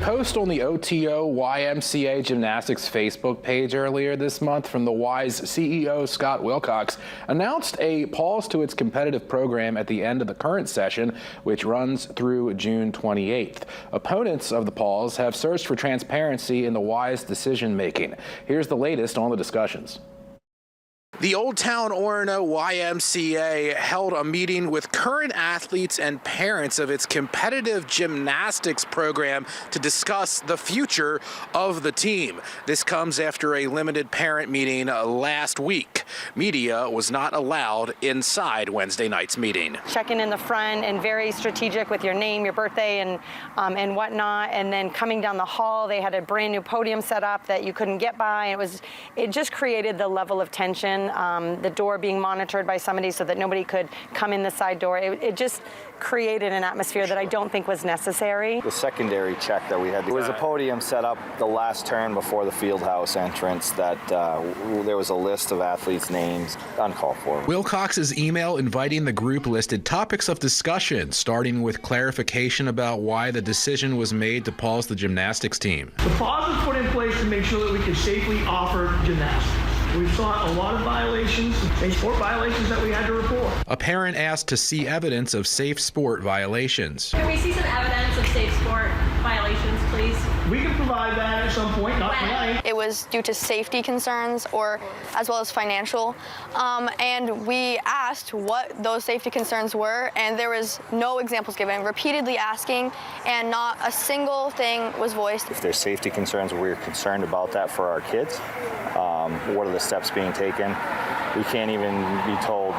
post on the OTO YMCA Gymnastics Facebook page earlier this month from the Y's CEO, Scott Wilcox, announced a pause to its competitive program at the end of the current session, which runs through June 28th. Opponents of the pause have searched for transparency in the Y's decision-making. Here's the latest on the discussions. The Old Town-Orono YMCA held a meeting with current athletes and parents of its competitive gymnastics program to discuss the future of the team. This comes after a limited parent meeting last week. Media was not allowed inside Wednesday night's meeting. Checking in the front and very strategic with your name, your birthday, and whatnot. And then coming down the hall, they had a brand new podium set up that you couldn't get by. It just created the level of tension. The door being monitored by somebody so that nobody could come in the side door. It just created an atmosphere that I don't think was necessary. The secondary check that we had, there was a podium set up the last turn before the field house entrance that there was a list of athletes' names, uncalled for. Wilcox's email inviting the group listed topics of discussion, starting with clarification about why the decision was made to pause the gymnastics team. The pause was put in place to make sure that we could safely offer gymnastics. We've saw a lot of violations, safe sport violations that we had to report. A parent asked to see evidence of safe sport violations. Can we see some evidence of safe sport violations, please? We can provide that at some point, not tonight. It was due to safety concerns or as well as financial. And we asked what those safety concerns were, and there was no examples given, repeatedly asking, and not a single thing was voiced. If there's safety concerns, we're concerned about that for our kids. What are the steps being taken? We can't even be told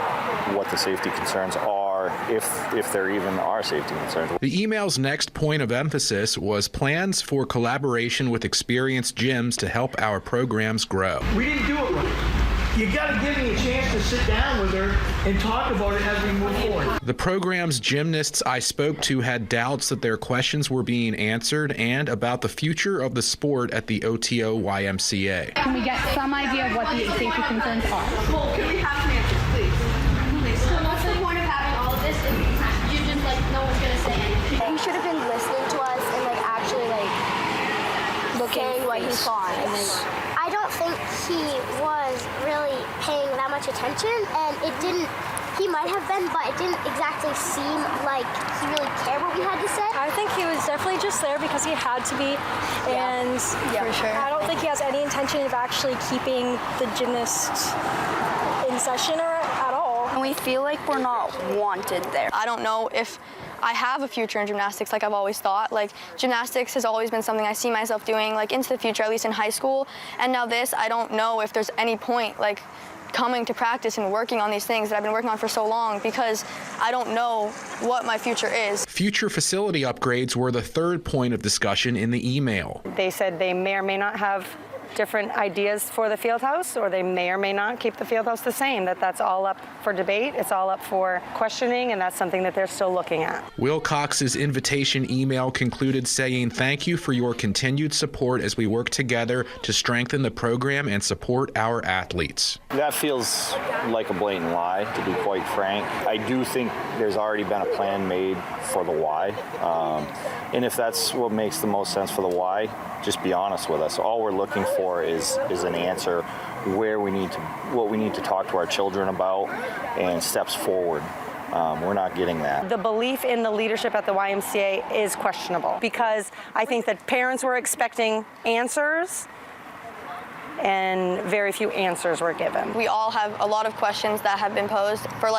what the safety concerns are, if there even are safety concerns. The email's next point of emphasis was plans for collaboration with experienced gyms to help our programs grow. We didn't do it right. You got to give me a chance to sit down with her and talk about it as we move forward. The program's gymnasts I spoke to had doubts that their questions were being answered and about the future of the sport at the OTO YMCA. Can we get some idea of what the safety concerns are? Well, can we have some answers, please? So what's the point of having all of this if you just no one's gonna say anything? He should have been listening to us and actually looking what he thought. I don't think he was really paying that much attention, and it didn't. He might have been, but it didn't exactly seem like he really cared what we had to say. I think he was definitely just there because he had to be, and for sure. I don't think he has any intention of actually keeping the gymnasts in session or at all. And we feel like we're not wanted there. I don't know if I have a future in gymnastics like I've always thought. Gymnastics has always been something I see myself doing into the future, at least in high school. And now this, I don't know if there's any point coming to practice and working on these things that I've been working on for so long, because I don't know what my future is. Future facility upgrades were the third point of discussion in the email. They said they may or may not have different ideas for the field house, or they may or may not keep the field house the same. That's all up for debate. It's all up for questioning, and that's something that they're still looking at. Wilcox's invitation email concluded saying, "Thank you for your continued support as we work together to strengthen the program and support our athletes." That feels like a blatant lie, to be quite frank. I do think there's already been a plan made for the why. And if that's what makes the most sense for the why, just be honest with us. All we're looking for is an answer what we need to talk to our children about and steps forward. We're not getting that. The belief in the leadership at the YMCA is questionable, because I think that parents were expecting answers and very few answers were given. We all have a lot of questions that have been posed for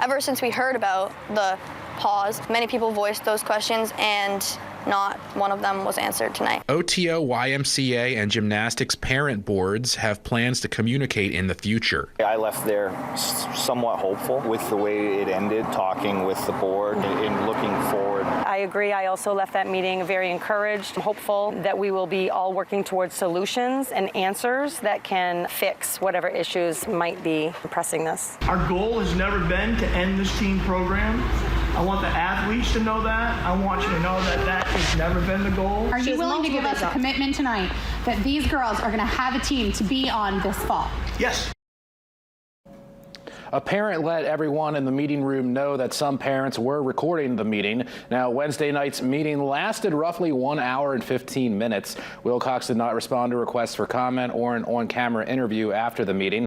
ever since we heard about the pause. Many people voiced those questions, and not one of them was answered tonight. OTO YMCA and gymnastics parent boards have plans to communicate in the future. I left there somewhat hopeful with the way it ended, talking with the board and looking forward. I agree. I also left that meeting very encouraged, hopeful that we will be all working towards solutions and answers that can fix whatever issues might be pressing this. Our goal has never been to end this team program. I want the athletes to know that. I want you to know that has never been the goal. Are you willing to give us a commitment tonight that these girls are going to have a team to be on this fall? Yes. A parent let everyone in the meeting room know that some parents were recording the meeting. Now, Wednesday night's meeting lasted roughly 1 hour and 15 minutes. Wilcox did not respond to requests for comment or an on-camera interview after the meeting.